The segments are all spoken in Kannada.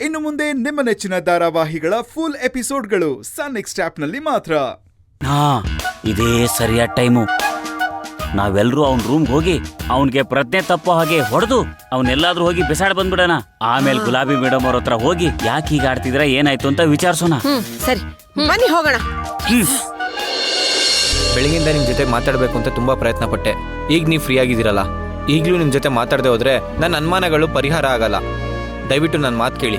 ಇನ್ನು ಮುಂದೆ ನಿಮ್ಮ ನೆಚ್ಚಿನ ಧಾರಾವಾಹಿಗಳ ಫುಲ್ ಎಪಿಸೋಡ್ಗಳು ಸನ್ ನೆಕ್ಸ್ಟ್ ಆಪ್ನಲ್ಲಿ ಮಾತ್ರ. ಇದೇ ಸರಿಯಾದ ಟೈಮು. ನಾವೆಲ್ಲರೂ ಅವನ ರೂಮ್ಗೆ ಹೋಗಿ ಅವನಿಗೆ ಪ್ರಜ್ಞೆ ತಪ್ಪೋ ಹಾಗೆ ಹೊಡೆದು ಅವನ್ನೆಲ್ಲಾದ್ರೂ ಹೋಗಿ ಬಿಸಾಡ್ ಬಂದ್ಬಿಡೋಣ. ಆಮೇಲೆ ಗುಲಾಬಿ ಮೇಡಮ್ ಅವ್ರ ಹತ್ರ ಹೋಗಿ ಯಾಕೆ ಹೀಗೆ ಆಡ್ತಿದ್ರ ಏನಾಯ್ತು ಅಂತ ವಿಚಾರಿಸೋಣ. ಸರಿ, ಬನ್ನಿ ಹೋಗೋಣ. ಬೆಳಗಿಂದ ನಿಮ್ ಜೊತೆ ಮಾತಾಡ್ಬೇಕು ಅಂತ ತುಂಬಾ ಪ್ರಯತ್ನ ಪಟ್ಟೆ. ಈಗ ನೀವು ಫ್ರೀ ಆಗಿದ್ದೀರಲ್ಲ, ಈಗ್ಲೂ ನಿಮ್ ಜೊತೆ ಮಾತಾಡದೆ ಹೋದ್ರೆ ನನ್ನ ಅನುಮಾನಗಳು ಪರಿಹಾರ ಆಗಲ್ಲ. ದಯವಿಟ್ಟು ನನ್ನ ಮಾತು ಕೇಳಿ.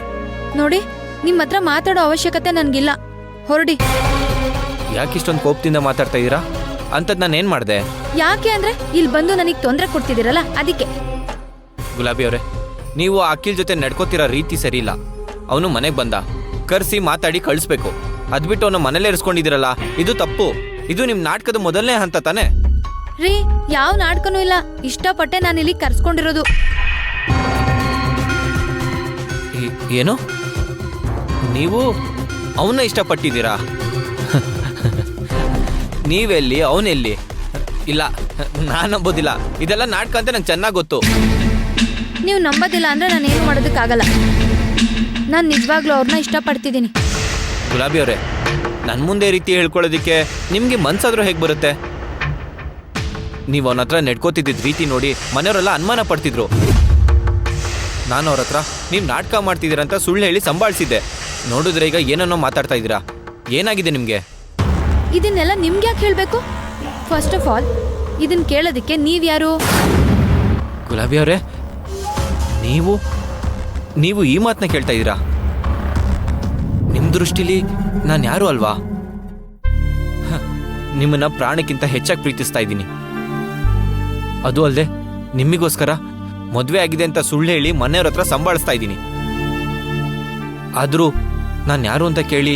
ನೋಡಿ, ನಿಮ್ ಹತ್ರ ಮಾತಾಡೋ ಅವಶ್ಯಕತೆ ನನ್ಗಿಲ್ಲ, ಹೊರಡಿ. ಯಾಕಿಷ್ಟೊಂದು ಕೋಪದಿಂದ ಮಾತಾಡ್ತಾ ಇದ್ದೀರಾ? ಅಂತದ್ ನಾನು ಏನ್ ಮಾಡ್ದೆ? ಯಾಕೆ ಅಂದ್ರೆ ಇಲ್ಲಿ ಬಂದು ನನಗ್ ತೊಂದರೆ ಕೊಡ್ತಿದ್ದೀರಲ್ಲ, ಅದಕ್ಕೆ. ಗುಲಾಬಿ ಅವರೇ, ನೀವು ಆ ಅಖಿಲ್ ಜೊತೆ ನಡ್ಕೋತಿರೋ ರೀತಿ ಸರಿ ಇಲ್ಲ. ಅವನು ಮನೆಗೆ ಬಂದ, ಕರ್ಸಿ ಮಾತಾಡಿ ಕಳಿಸ್ಬೇಕು. ಅದ್ಬಿಟ್ಟು ಅವನು ಮನೇಲೆ ಇರಿಸ್ಕೊಂಡಿದ್ದೀರಲ್ಲ, ಇದು ತಪ್ಪು. ಇದು ನಿಮ್ ನಾಟಕದ ಮೊದಲನೇ ಹಂತ ತಾನೆ? ರೀ, ಯಾವ ನಾಟಕನೂ ಇಲ್ಲ, ಇಷ್ಟಪಟ್ಟೆ ನಾನು ಇಲ್ಲಿ ಕರ್ಸ್ಕೊಂಡಿರೋದು. ಏನು, ನೀವು ಅವನ್ನ ಇಷ್ಟಪಟ್ಟಿದ್ದೀರಾ? ನೀವೆಲ್ಲಿ, ಅವನೆಲ್ಲಿ? ಇಲ್ಲ, ನಾನು ನಂಬೋದಿಲ್ಲ. ಇದೆಲ್ಲ ನಾಟಕ ಅಂತ ನಂಗೆ ಚೆನ್ನಾಗಿ ಗೊತ್ತು. ನೀವು ನಂಬೋದಿಲ್ಲ ಅಂದ್ರೆ ನಾನು ಏನು ಮಾಡೋದಕ್ಕಾಗಲ್ಲ. ನಾನು ನಿಜವಾಗ್ಲೂ ಅವ್ರನ್ನ ಇಷ್ಟಪಡ್ತಿದ್ದೀನಿ. ಗುಲಾಬಿ ಅವರೇ, ನನ್ನ ಮುಂದೆ ರೀತಿ ಹೇಳ್ಕೊಳ್ಳೋದಿಕ್ಕೆ ನಿಮಗೆ ಮನ್ಸಾದ್ರೂ ಹೇಗೆ ಬರುತ್ತೆ? ನೀವು ಅವನ ಹತ್ರ ನೆಡ್ಕೋತಿದ್ದ ರೀತಿ ನೋಡಿ ಮನೆಯವರೆಲ್ಲ ಅನುಮಾನ ಪಡ್ತಿದ್ರು. ನಾನು ಅವ್ರ ಹತ್ರ ನೀವು ನಾಟಕ ಮಾಡ್ತಿದ್ದೀರಂತ ಸುಳ್ಳು ಹೇಳಿ ಸಂಭಾಳಿಸಿದ್ದೆ. ನೋಡಿದ್ರೆ ಈಗ ಏನನ್ನೋ ಮಾತಾಡ್ತಾ ಇದ್ದೀರಾ. ಏನಾಗಿದೆ ನಿಮಗೆ? ಇದನ್ನೆಲ್ಲ ನಿಮ್ಗೆ ಯಾಕೆ ಹೇಳ್ಬೇಕು? ಫಸ್ಟ್ ಆಫ್ ಆಲ್ ಇದನ್ನ ಕೇಳೋದಕ್ಕೆ ನೀವ್ಯಾರು? ಗುಲಾಬಿ ಅವರೇ, ನೀವು ಈ ಮಾತನ್ನ ಕೇಳ್ತಾ ಇದ್ದೀರಾ? ನಿಮ್ಮ ದೃಷ್ಟಿಲಿ ನಾನು ಯಾರು ಅಲ್ವಾ? ನಿಮ್ಮನ್ನ ಪ್ರಾಣಕ್ಕಿಂತ ಹೆಚ್ಚಾಗಿ ಪ್ರೀತಿಸ್ತಾ ಇದ್ದೀನಿ. ಅದು ಅಲ್ಲದೆ ನಿಮಗೋಸ್ಕರ ಮದುವೆ ಆಗಿದೆ ಅಂತ ಸುಳ್ಳು ಹೇಳಿ ಮನೆಯವ್ರ ಹತ್ರ ಸಂಭಾಳಿಸ್ತಾ ಇದ್ದೀನಿ. ಆದರೂ ನಾನು ಯಾರು ಅಂತ ಕೇಳಿ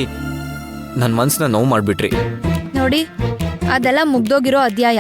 ನನ್ನ ಮನಸ್ಸನ್ನ ನೋವು ಮಾಡಿಬಿಟ್ರಿ. ನೋಡಿ, ಅದೆಲ್ಲ ಮುಗ್ದೋಗಿರೋ ಅಧ್ಯಾಯ.